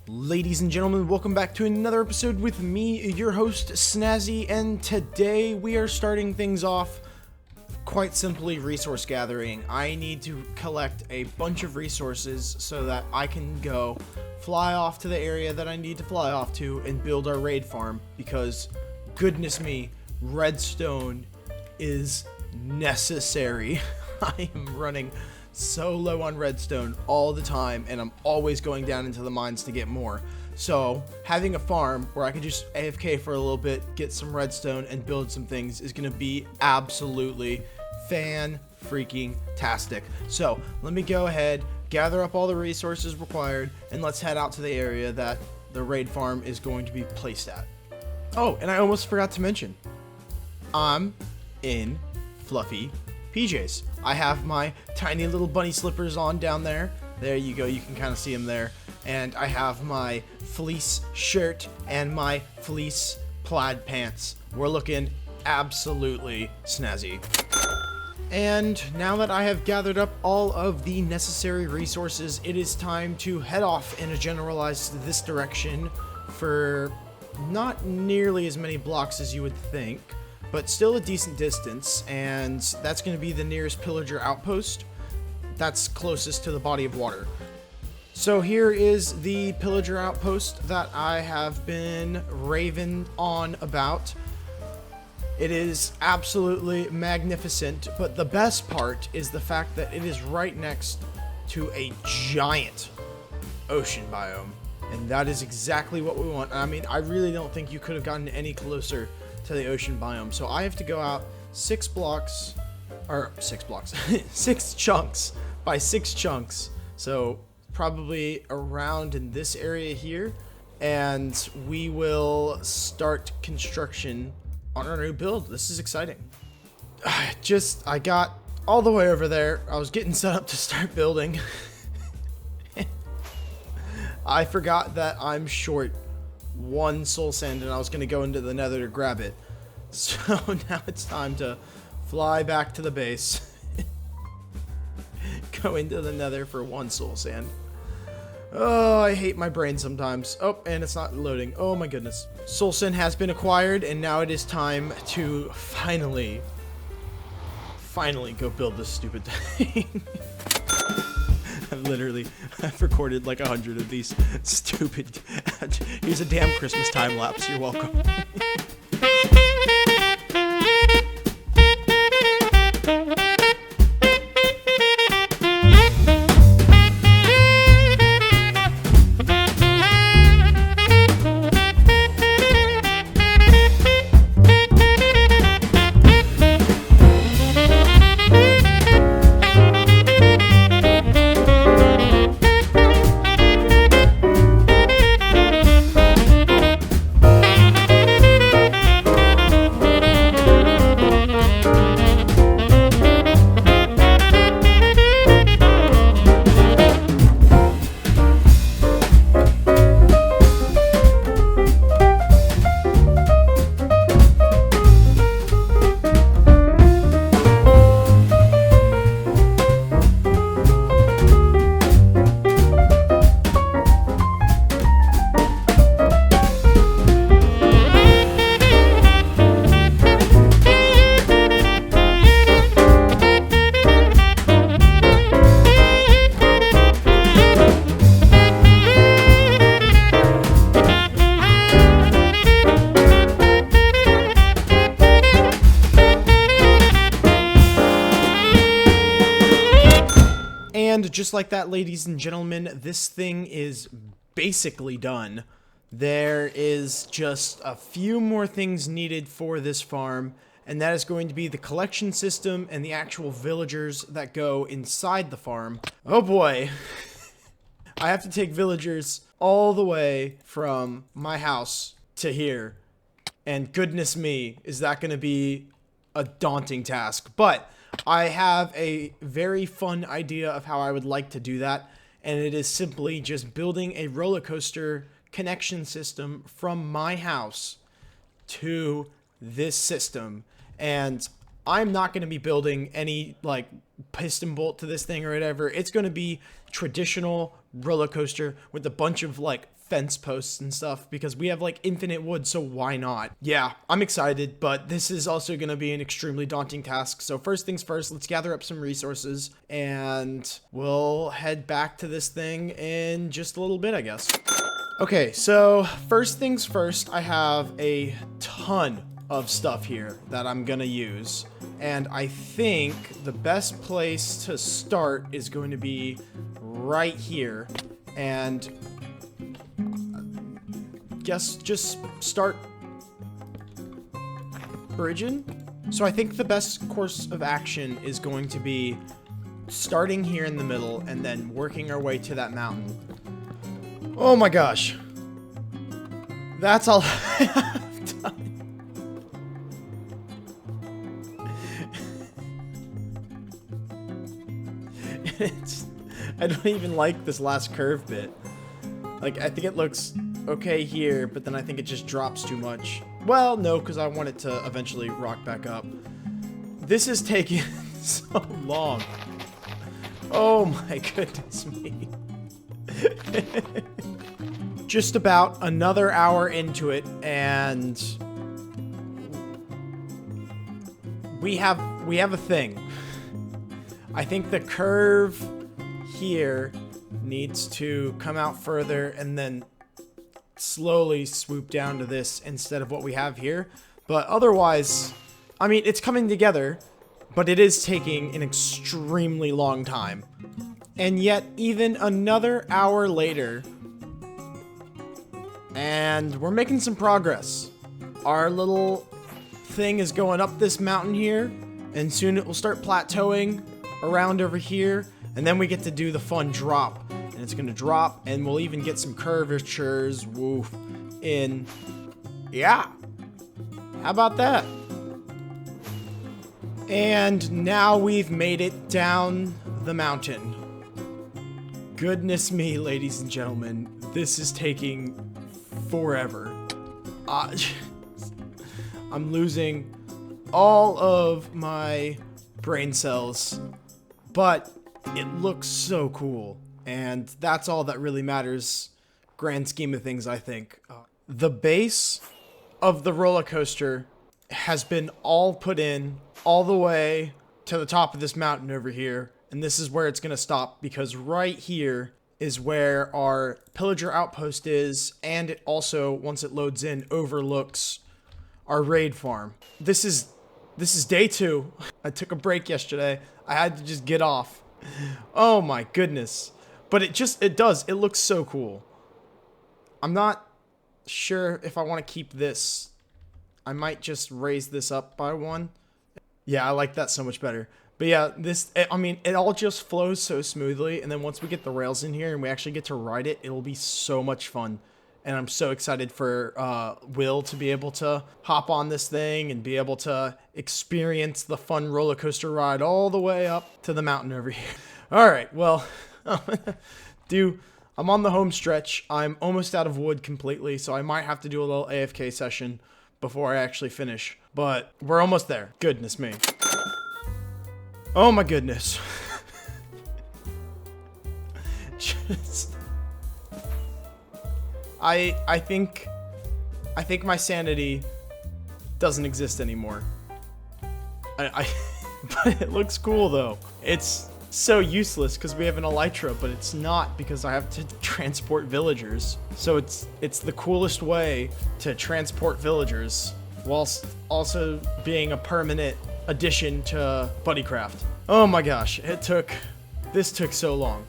Ladies and gentlemen, welcome back to another episode with me, your host, Snazzy, and today we are starting things off quite simply resource gathering. I need to collect a bunch of resources so that I can go fly off to the area that I need to fly off to and build our raid farm, because goodness me, redstone is necessary. I am running so low on redstone all the time, and I'm always going down into the mines to get more. So having a farm where I can just AFK for a little bit, get some redstone, and build some things is going to be absolutely fan-freaking-tastic. So let me go ahead, gather up all the resources required, and let's head out to the area that the raid farm is going to be placed at. Oh, and I almost forgot to mention, I'm in fluffy PJs. I have my tiny little bunny slippers on down there. There you go, you can kind of see them there. And I have my fleece shirt and my fleece plaid pants. We're looking absolutely snazzy. And now that I have gathered up all of the necessary resources, it is time to head off in a generalized this direction for not nearly as many blocks as you would think, but still a decent distance, and that's going to be the nearest pillager outpost that's closest to the body of water. So here is the pillager outpost that I have been raving on about. It is absolutely magnificent, but the best part is the fact that it is right next to a giant ocean biome, and that is exactly what we want. I mean, I really don't think you could have gotten any closer to the ocean biome. So I have to go out 6 chunks by 6 chunks. So probably around in this area here, and we will start construction on our new build. This is exciting. I got all the way over there. I was getting set up to start building. I forgot that I'm short 1 soul sand, and I was going to go into the nether to grab it. So now it's time to fly back to the base. Go into the nether for 1 soul sand. Oh, I hate my brain sometimes. Oh, and it's not loading. Oh my goodness. Soul sand has been acquired, and now it is time to finally go build this stupid thing. I've recorded like 100 of these stupid. Here's a damn Christmas time lapse. You're welcome. And just like that, ladies and gentlemen, this thing is basically done. There is just a few more things needed for this farm, and that is going to be the collection system and the actual villagers that go inside the farm. Oh boy. I have to take villagers all the way from my house to here, and goodness me, is that going to be a daunting task. But I have a very fun idea of how I would like to do that, and it is simply just building a roller coaster connection system from my house to this system. And I'm not going to be building any like piston bolt to this thing or whatever. It's going to be traditional roller coaster with a bunch of like fence posts and stuff because we have like infinite wood, so why not? Yeah, I'm excited, but this is also going to be an extremely daunting task. So first things first, let's gather up some resources and we'll head back to this thing in just a little bit, I guess. Okay, so first things first, I have a ton of stuff here that I'm gonna use, and I think the best place to start is going to be right here, and guess just start bridging. So I think the best course of action is going to be starting here in the middle and then working our way to that mountain. Oh my gosh. That's all I have done. I don't even like this last curve bit. Like, I think it looks okay here, but then I think it just drops too much. Well, no, because I want it to eventually rock back up. This is taking so long. Oh my goodness me. Just about another hour into it, and we have a thing. I think the curve here needs to come out further and then slowly swoop down to this instead of what we have here. But otherwise, I mean, it's coming together, but it is taking an extremely long time. And yet, even another hour later, and we're making some progress. Our little thing is going up this mountain here, and soon it will start plateauing around over here, and then we get to do the fun drop. And it's gonna drop, and we'll even get some curvatures, woof, in. Yeah. How about that? And now we've made it down the mountain. Goodness me, ladies and gentlemen, this is taking forever. I'm losing all of my brain cells, but it looks so cool, and that's all that really matters, grand scheme of things, I think. The base of the roller coaster has been all put in all the way to the top of this mountain over here, and this is where it's gonna stop, because right here is where our pillager outpost is, and it also, once it loads in, overlooks our raid farm. This is day 2. I took a break yesterday. I had to just get off. Oh my goodness. But it looks so cool. I'm not sure if I want to keep this. I might just raise this up by 1. Yeah, I like that so much better. But yeah, it all just flows so smoothly, and then once we get the rails in here and we actually get to ride it, it'll be so much fun. And I'm so excited for Will to be able to hop on this thing and be able to experience the fun roller coaster ride all the way up to the mountain over here. All right, well, I'm on the home stretch. I'm almost out of wood completely, so I might have to do a little AFK session before I actually finish. But we're almost there. Goodness me. Oh my goodness. I think my sanity doesn't exist anymore. But it looks cool though. It's so useless because we have an elytra, but it's not because I have to transport villagers. So it's the coolest way to transport villagers whilst also being a permanent addition to Buddycraft. Oh my gosh, this took so long.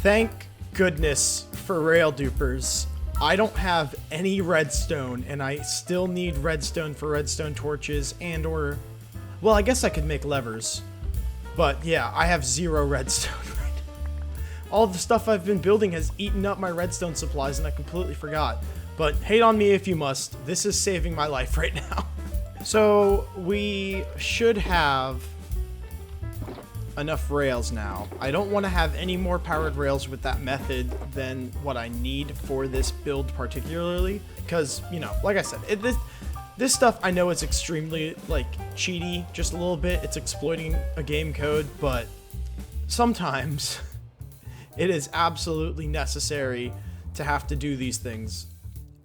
Thank goodness for rail dupers. I don't have any redstone, and I still need redstone for redstone torches well, I guess I could make levers. But yeah, I have 0 redstone right now. All the stuff I've been building has eaten up my redstone supplies, and I completely forgot. But hate on me if you must. This is saving my life right now. So we should have enough rails now. I don't want to have any more powered rails with that method than what I need for this build particularly, because, you know, like I said, this stuff I know is extremely, like, cheaty, just a little bit. It's exploiting a game code, but sometimes It is absolutely necessary to have to do these things.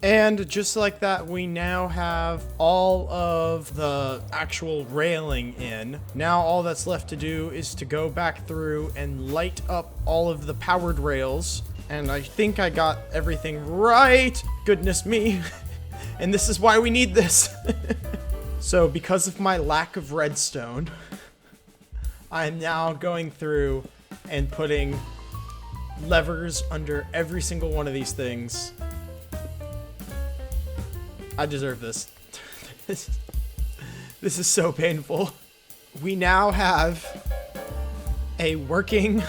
And just like that, we now have all of the actual railing in. Now all that's left to do is to go back through and light up all of the powered rails. And I think I got everything right. Goodness me. And this is why we need this. So because of my lack of redstone, I'm now going through and putting levers under every single one of these things. I deserve this. This is so painful. We now have a working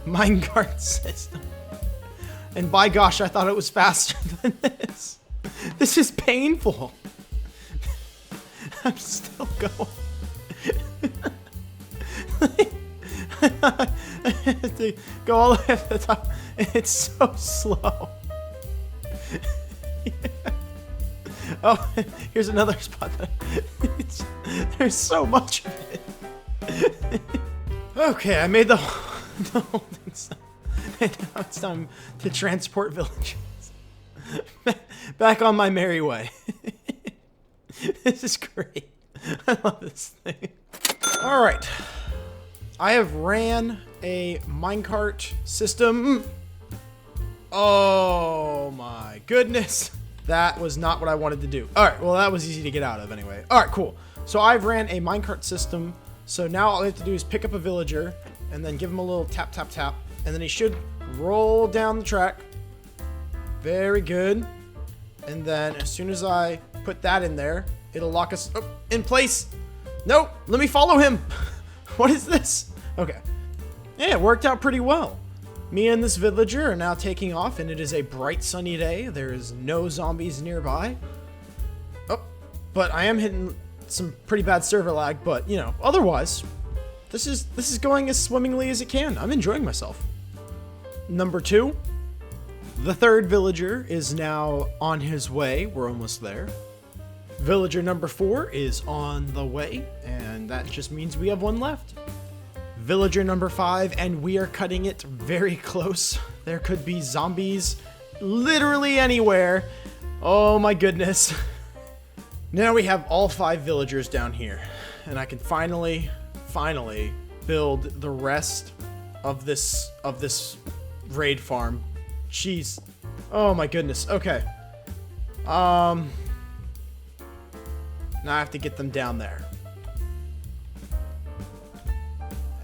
minecart system. And by gosh, I thought it was faster than this. This is painful. I'm still going. I have to go all the way up the top. It's so slow. Yeah. Oh, here's another spot. There's so much of it. Okay, I made the whole thing stop. And now it's time to transport villagers. Back on my merry way. This is great. I love this thing. Alright. I have ran a minecart system. Oh my goodness. That was not what I wanted to do. Alright, well that was easy to get out of anyway. Alright, cool. So I've ran a minecart system. So now all I have to do is pick up a villager and then give him a little tap, tap, tap. And then he should roll down the track. Very good. And then as soon as I put that in there, it'll lock us in place. Nope, let me follow him. What is this? Okay. Yeah, it worked out pretty well. Me and this villager are now taking off, and it is a bright sunny day. There is no zombies nearby. Oh, but I am hitting some pretty bad server lag, but you know, otherwise, this is going as swimmingly as it can. I'm enjoying myself. Number 2, the third villager is now on his way. We're almost there. Villager number 4 is on the way, and that just means we have one left. Villager number 5, and we are cutting it very close. There could be zombies literally anywhere. Oh my goodness. Now we have all 5 villagers down here, and I can finally build the rest of this raid farm. Jeez. Oh my goodness. Okay. Now I have to get them down there.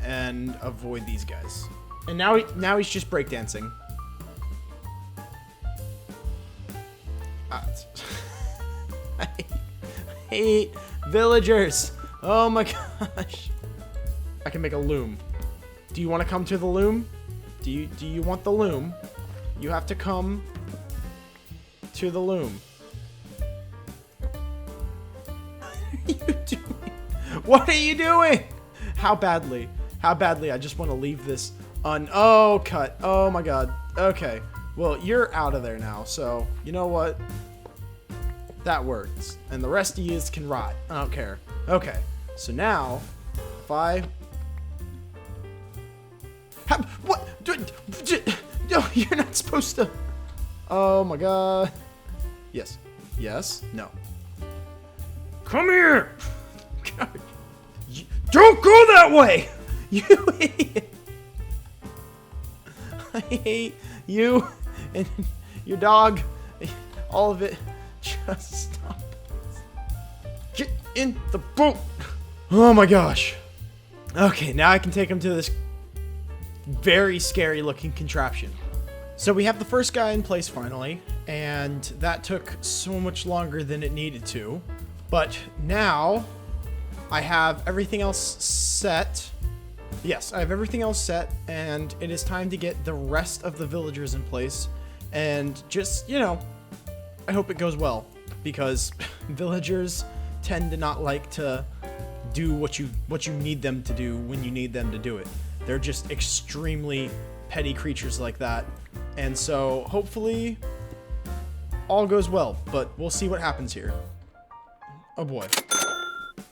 And avoid these guys. And now he's just breakdancing. I hate villagers. Oh my gosh. I can make a loom. Do you want to come to the loom? Do you want the loom? You have to come to the loom. What are you doing? What are you doing? How badly? How badly I just want to leave this oh, cut. Oh my god. Okay. Well, you're out of there now, so you know what? That works. And the rest of you can rot. I don't care. Okay. So now, if I... What? No, you're not supposed to... Oh my god. Yes. Yes. No. Come here! God. Don't go that way! You idiot! I hate you and your dog. All of it. Just stop. Get in the boat! Oh my gosh. Okay, now I can take him to this very scary looking contraption. So we have the first guy in place finally, and that took so much longer than it needed to. But now I have everything else set. Yes, I have everything else set, and it is time to get the rest of the villagers in place. And just, you know, I hope it goes well, because villagers tend to not like to do what you need them to do when you need them to do it. They're just extremely petty creatures like that. And so hopefully all goes well, but we'll see what happens here. Oh boy.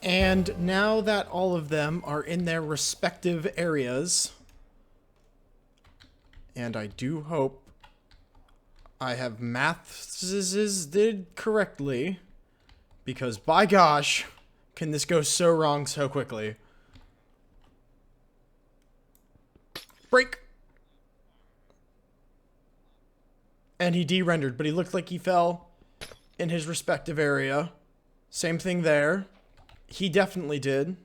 And now that all of them are in their respective areas, And I do hope I have did correctly. Because by gosh, can this go so wrong so quickly. Break! And he de-rendered, but he looked like he fell in his respective area. Same thing there. He definitely did.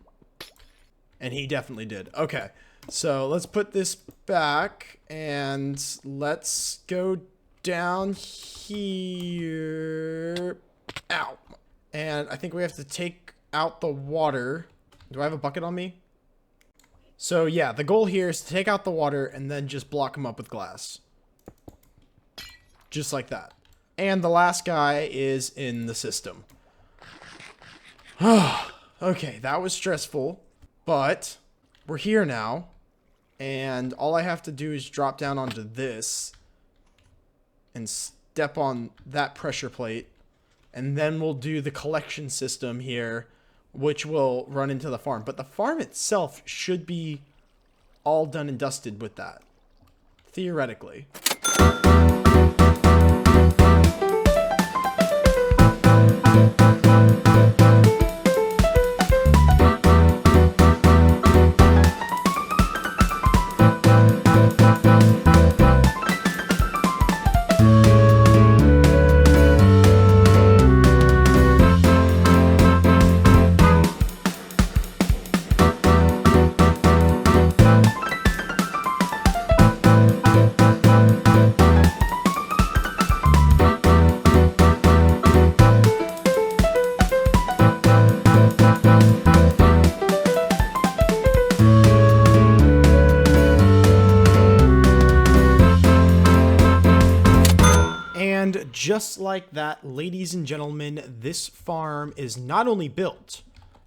And he definitely did. Okay, so let's put this back and let's go down here. Ow. And I think we have to take out the water. Do I have a bucket on me? So yeah, the goal here is to take out the water and then just block them up with glass. Just like that. And the last guy is in the system. Okay, that was stressful, but we're here now. And all I have to do is drop down onto this and step on that pressure plate. And then we'll do the collection system here, which will run into the farm. But the farm itself should be all done and dusted with that, theoretically. And just like that, ladies and gentlemen, this farm is not only built,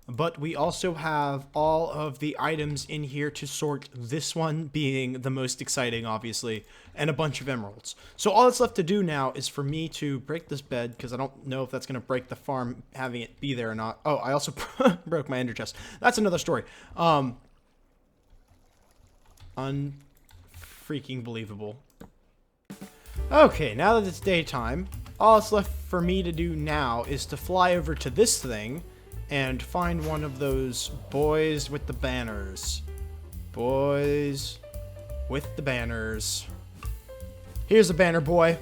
but we also have all of the items in here to sort, this one being the most exciting, obviously, and a bunch of emeralds. So all that's left to do now is for me to break this bed, because I don't know if that's going to break the farm having it be there or not. Oh, I also broke my ender chest. That's another story. Unfreaking believable. Okay, now that it's daytime, all that's left for me to do now is to fly over to this thing and find one of those boys with the banners. Boys with the banners. Here's a banner boy.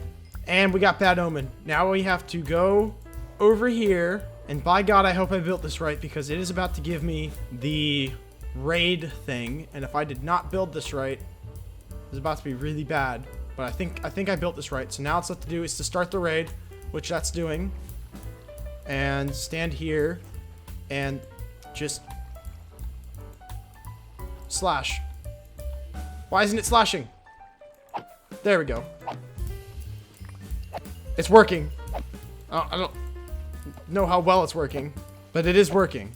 And we got Bad Omen. Now we have to go over here. And by God, I hope I built this right, because it is about to give me the raid thing. And if I did not build this right, it's about to be really bad. But I think I built this right. So now all it's left to do is to start the raid, which that's doing. And stand here and just slash. Why isn't it slashing? There we go. It's working. I don't know how well it's working, but it is working.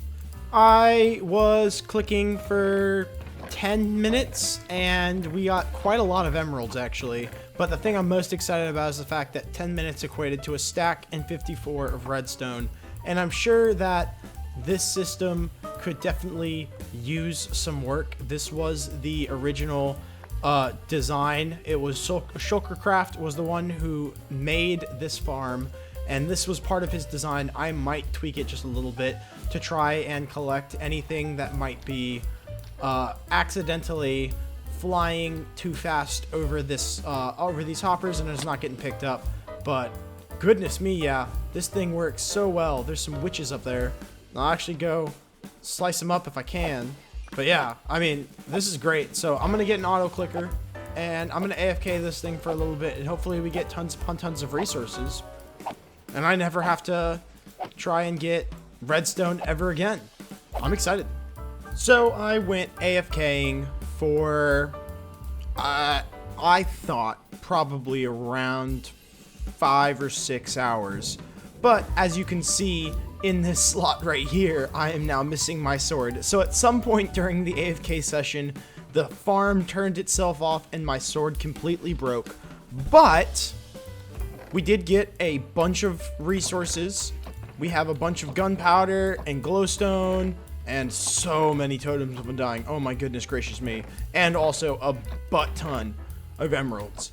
I was clicking for 10 minutes and we got quite a lot of emeralds actually, but the thing I'm most excited about is the fact that 10 minutes equated to a stack and 54 of redstone, and I'm sure that this system could definitely use some work. This was the original design. It was Shulkercraft was the one who made this farm, and this was part of his design. I might tweak it just a little bit to try and collect anything that might be accidentally flying too fast over this over these hoppers and it's not getting picked up. But goodness me, yeah, this thing works so well. There's some witches up there. I'll actually go slice them up if I can. But yeah, I mean, this is great. So I'm gonna get an auto clicker and I'm gonna AFK this thing for a little bit, and hopefully we get tons of resources, and I never have to try and get redstone ever again. I'm excited. So I went AFKing for, I thought probably around 5 or 6 hours. But as you can see in this slot right here, I am now missing my sword. So at some point during the AFK session, the farm turned itself off and my sword completely broke. But we did get a bunch of resources. We have a bunch of gunpowder and glowstone, and so many totems of undying. Oh my goodness gracious me. And also a butt ton of emeralds.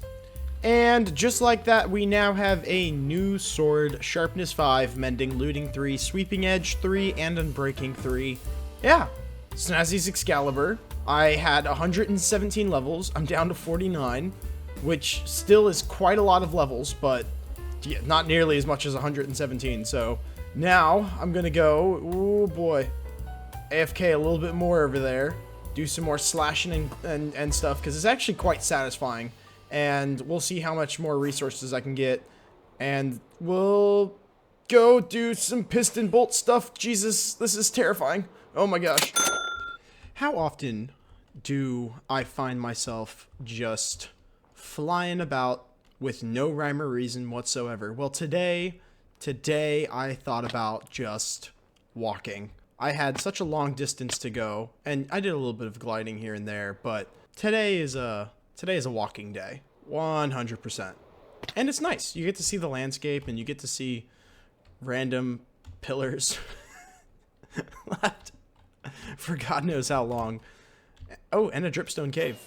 And just like that, we now have a new sword, sharpness 5, mending, looting 3, sweeping edge 3, and unbreaking 3. Yeah, Snazzy's Excalibur. I had 117 levels. I'm down to 49, which still is quite a lot of levels, but yeah, not nearly as much as 117. So now I'm gonna go, oh boy, AFK a little bit more over there, do some more slashing and stuff, because it's actually quite satisfying. And we'll see how much more resources I can get. And we'll go do some piston bolt stuff. Jesus, this is terrifying. Oh my gosh. How often do I find myself just flying about with no rhyme or reason whatsoever? Well, today I thought about just walking. I had such a long distance to go, and I did a little bit of gliding here and there, but today is a walking day, 100%. And it's nice. You get to see the landscape, and you get to see random pillars left for God knows how long. Oh, and a dripstone cave.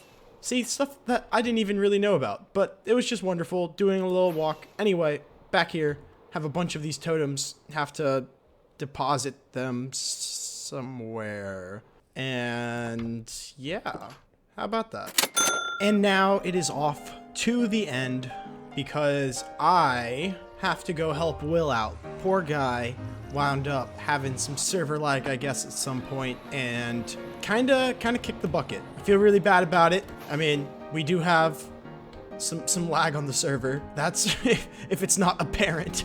See, stuff that I didn't even really know about, but it was just wonderful doing a little walk. Anyway, back here, have a bunch of these totems, have to deposit them somewhere. And yeah, how about that? And now it is off to the end because I have to go help Will out. Poor guy wound up having some server lag, I guess, at some point, and kind of kicked the bucket. I feel really bad about it. I mean, we do have some lag on the server. That's if it's not apparent.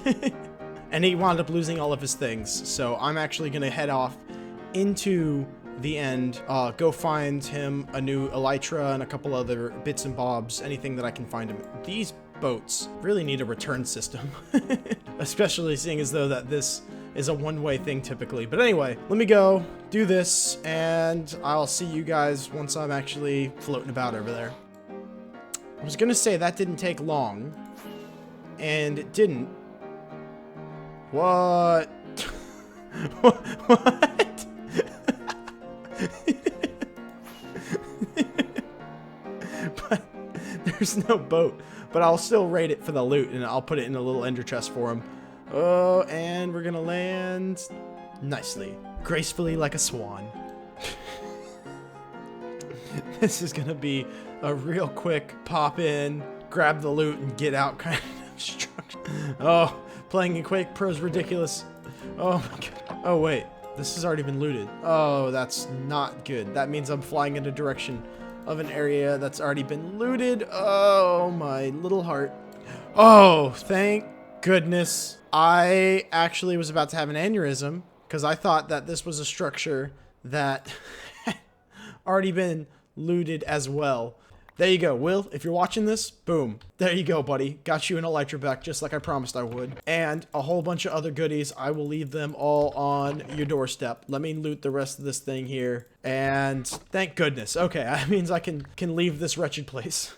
And he wound up losing all of his things. So I'm actually gonna head off into the end, go find him a new elytra and a couple other bits and bobs, anything that I can find him. These boats really need a return system, especially seeing as though that this is a one-way thing typically. But anyway, let me go do this, and I'll see you guys once I'm actually floating about over there. I was gonna say that didn't take long, and it didn't. What? What? But there's no boat, but I'll still raid it for the loot, and I'll put it in a little ender chest for him. Oh, and we're gonna land nicely, gracefully like a swan. This is gonna be a real quick pop in, grab the loot, and get out kind of structure. Oh, playing in Quake Pro is ridiculous. Oh my god. Oh wait, this has already been looted. Oh, that's not good. That means I'm flying in the direction of an area that's already been looted. Oh, my little heart. Oh, thank goodness. I actually was about to have an aneurysm because I thought that this was a structure that had already been looted as well. There you go, Will. If you're watching this, boom. There you go, buddy. Got you an elytra back just like I promised I would. And a whole bunch of other goodies. I will leave them all on your doorstep. Let me loot the rest of this thing here. And thank goodness. Okay, that means I can leave this wretched place.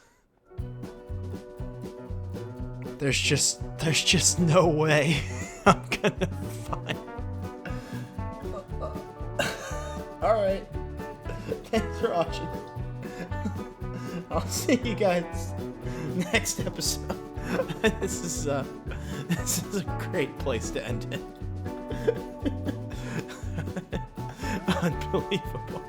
There's just no way I'm gonna find. Alright. Thanks for watching. I'll see you guys next episode. This is a great place to end it. Unbelievable.